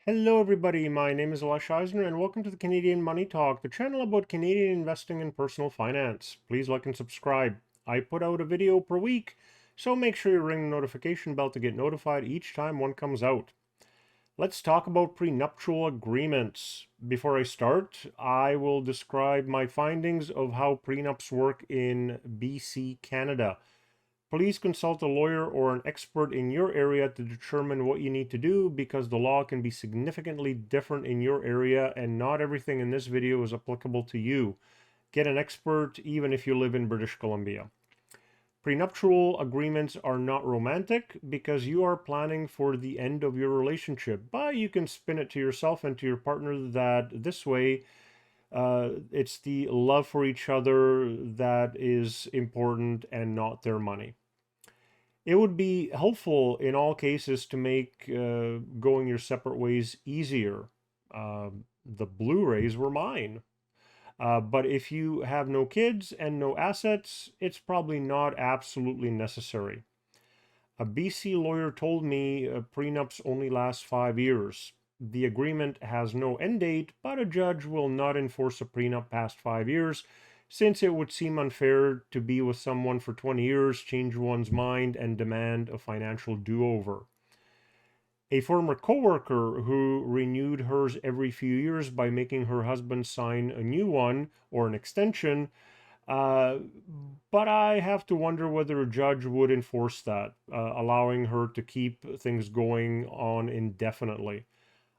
Hello, everybody. My name is Elish Eisner, and welcome to the Canadian Money Talk, the channel about Canadian investing and personal finance. Please like and subscribe. I put out a video per week, so make sure you ring the notification bell to get notified each time one comes out. Let's talk about prenuptial agreements. Before I start, I will describe my findings of how prenups work in BC, Canada. Please consult a lawyer or an expert in your area to determine what you need to do because the law can be significantly different in your area and not everything in this video is applicable to you. Get an expert even if you live in British Columbia. Prenuptial agreements are not romantic because you are planning for the end of your relationship, but you can spin it to yourself and to your partner that this way it's the love for each other that is important and not their money. It would be helpful in all cases to make going your separate ways easier. The Blu-rays were mine. But if you have no kids and no assets, it's probably not absolutely necessary. A BC lawyer told me prenups only last 5 years. The agreement has no end date, but a judge will not enforce a prenup past 5 years since it would seem unfair to be with someone for 20 years, change one's mind, and demand a financial do-over. A former coworker who renewed hers every few years by making her husband sign a new one or an extension, uh, but I have to wonder whether a judge would enforce that, allowing her to keep things going on indefinitely.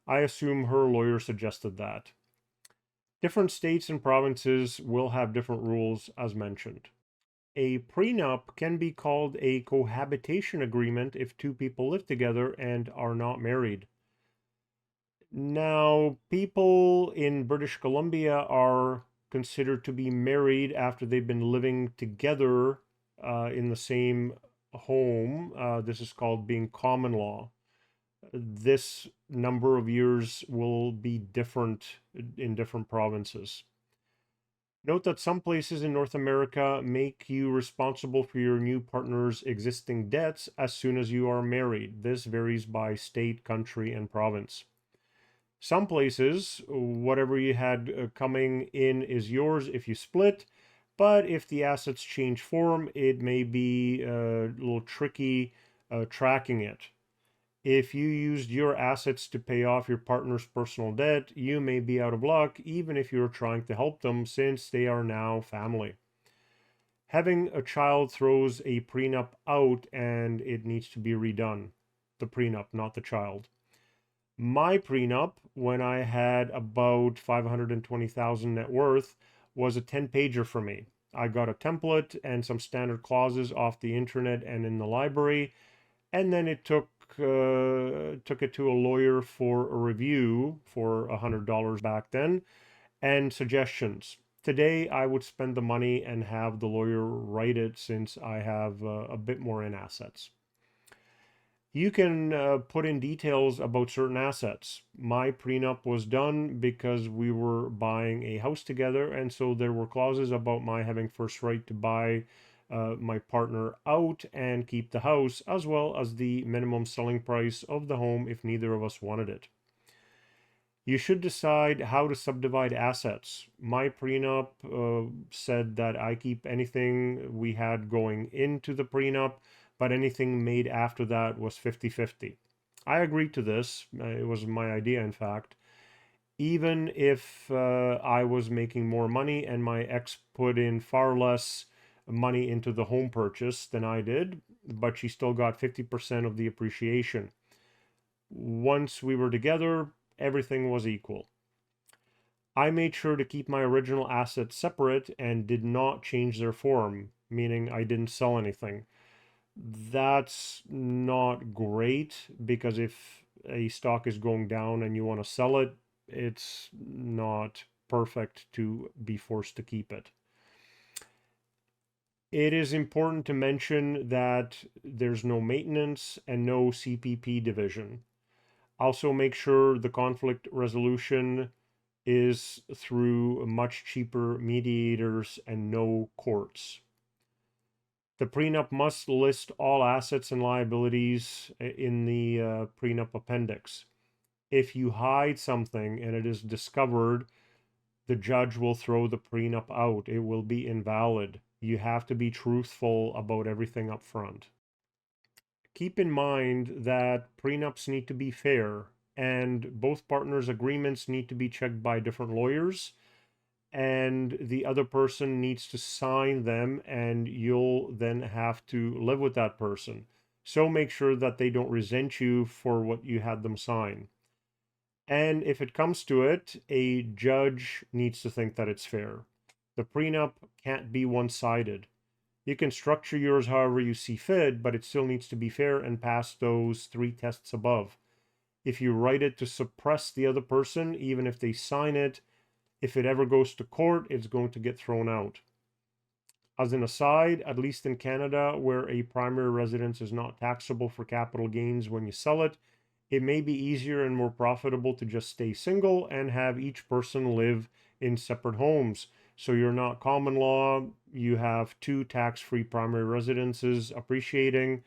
I assume her lawyer suggested that. Different states and provinces will have different rules, as mentioned. A prenup can be called a cohabitation agreement if two people live together and are not married. Now, people in British Columbia are considered to be married after they've been living together in the same home. This is called being common law. This number of years will be different in different provinces. Note that some places in North America make you responsible for your new partner's existing debts as soon as you are married. This varies by state, country, and province. Some places, whatever you had coming in is yours if you split, but if the assets change form, it may be a little tricky tracking it. If you used your assets to pay off your partner's personal debt, you may be out of luck even if you're trying to help them since they are now family. Having a child throws a prenup out and it needs to be redone. The prenup, not the child. My prenup, when I had about 520,000 net worth, was a 10-pager for me. I got a template and some standard clauses off the internet and in the library, and then it took it to a lawyer for a review for $100 back then and suggestions. Today, I would spend the money and have the lawyer write it since I have a bit more in assets. You can put in details about certain assets. My prenup was done because we were buying a house together, and so there were clauses about my having first right to buy my partner out and keep the house, as well as the minimum selling price of the home if neither of us wanted it. You should decide how to subdivide assets. My prenup said that I keep anything we had going into the prenup, but anything made after that was 50-50. I agreed to this. It was my idea, in fact. Even if I was making more money and my ex put in far less money into the home purchase than I did, but she still got 50% of the appreciation. Once we were together, everything was equal. I made sure to keep my original assets separate and did not change their form, meaning I didn't sell anything. That's not great because if a stock is going down and you want to sell it, it's not perfect to be forced to keep it. It is important to mention that there's no maintenance and no CPP division. Also, make sure the conflict resolution is through much cheaper mediators and no courts. The prenup must list all assets and liabilities in the prenup appendix. If you hide something and it is discovered, the judge will throw the prenup out. It will be invalid. You have to be truthful about everything up front. Keep in mind that prenups need to be fair, and both partners' agreements need to be checked by different lawyers, and the other person needs to sign them, and you'll then have to live with that person. So make sure that they don't resent you for what you had them sign. And if it comes to it, a judge needs to think that it's fair. The prenup can't be one-sided. You can structure yours however you see fit, but it still needs to be fair and pass those 3 tests above. If you write it to suppress the other person, even if they sign it, if it ever goes to court, it's going to get thrown out. As an aside, at least in Canada, where a primary residence is not taxable for capital gains when you sell it, it may be easier and more profitable to just stay single and have each person live in separate homes. So you're not common law, you have 2 tax-free primary residences appreciating,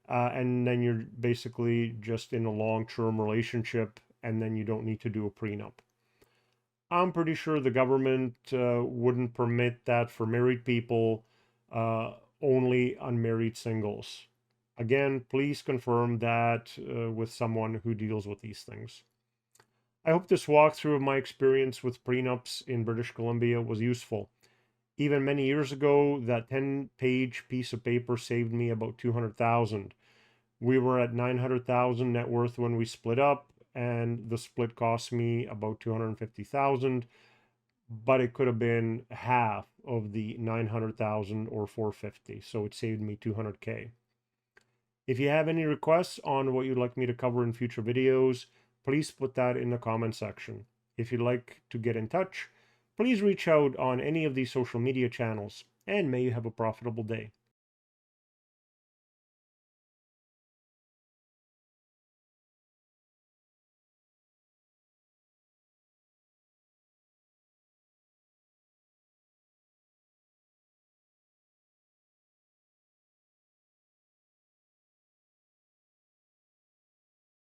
and then you're basically just in a long-term relationship, and then you don't need to do a prenup. I'm pretty sure the government wouldn't permit that for married people, only unmarried singles. Again, please confirm that with someone who deals with these things. I hope this walkthrough of my experience with prenups in British Columbia was useful. Even many years ago, that 10-page piece of paper saved me about 200,000. We were at 900,000 net worth when we split up, and the split cost me about 250,000, but it could have been half of the 900,000 or 450, so it saved me 200K. If you have any requests on what you'd like me to cover in future videos, please put that in the comment section. If you'd like to get in touch, please reach out on any of these social media channels, and may you have a profitable day.